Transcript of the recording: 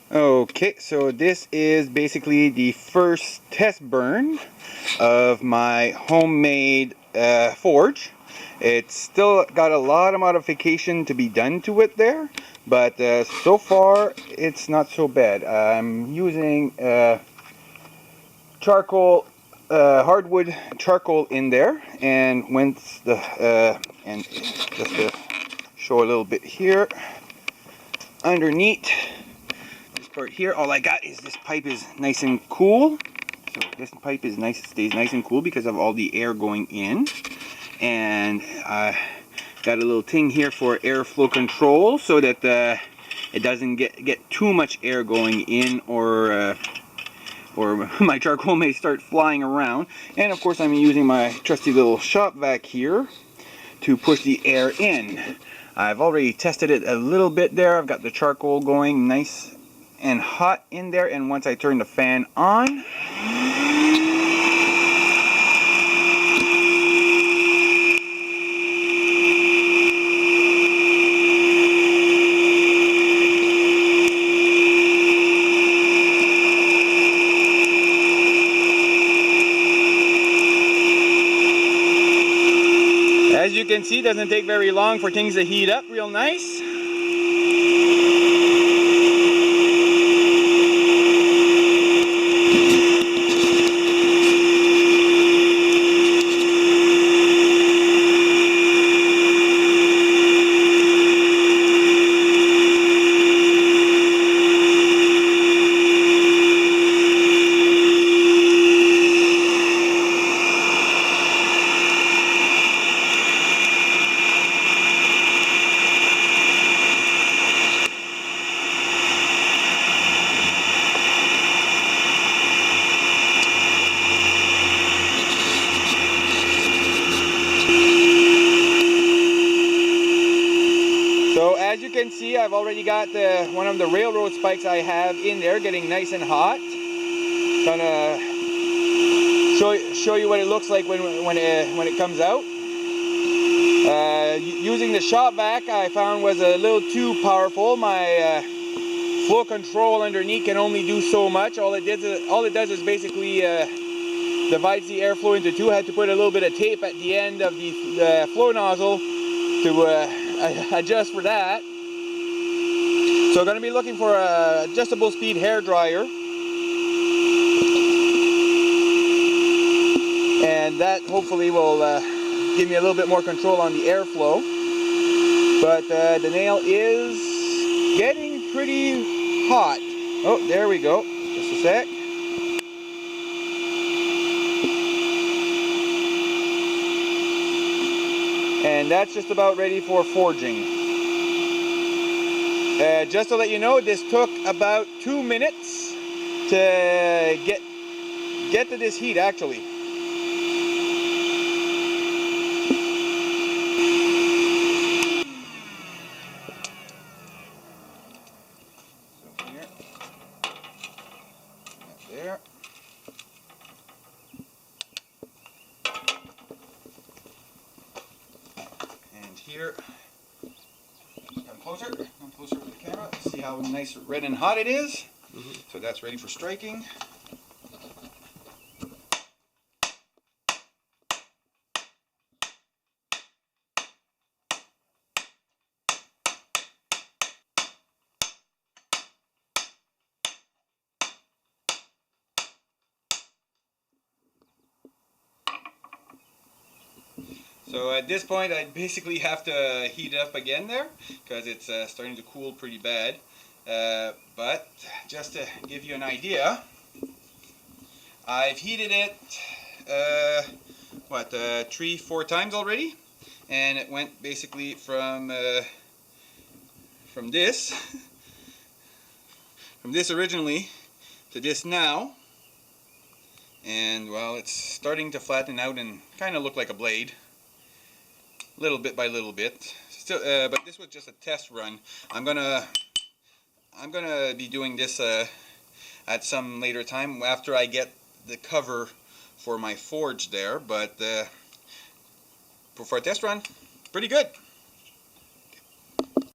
Okay, so this is basically the first test burn of my homemade forge. It's still got a lot of modification to be done to it there, but so far it's not so bad. I'm using charcoal, hardwood charcoal in there, and once the and just to show a little bit here underneath this part here, all I got is this pipe is nice and cool. So this pipe is nice, stays nice and cool because of all the air going in, and got a little thing here for airflow control so that it doesn't get too much air going in, or my charcoal may start flying around. And of course I'm using my trusty little shop vac here to push the air in. I've already tested it a little bit there. I've got the charcoal going nice and hot in there, and once I turn the fan on, as you can see, it doesn't take very long for things to heat up real nice. So as you can see, I've already got one of the railroad spikes I have in there getting nice and hot. Gonna show you what it looks like when it comes out. Using the shop vac, I found was a little too powerful. My flow control underneath can only do so much. All it does is basically divides the airflow into two. I had to put a little bit of tape at the end of the flow nozzle to adjust for that. So I'm going to be looking for a adjustable speed hair dryer, and that hopefully will give me a little bit more control on the airflow. But the nail is getting pretty hot. Oh, there we go. Just a sec. And that's just about ready for forging. Just to let you know, this took about 2 minutes to get to this heat actually. So here, there. And here, come closer with the camera. See how nice, red and hot it is. So that's ready for striking. So at this point, I basically have to heat it up again there because it's starting to cool pretty bad. But just to give you an idea, I've heated it 3-4 times already, and it went basically from this from this originally to this now, and well, it's starting to flatten out and kind of look like a blade, little bit by little bit. Still, but this was just a test run. I'm gonna be doing this at some later time after I get the cover for my forge there. But for a test run, pretty good.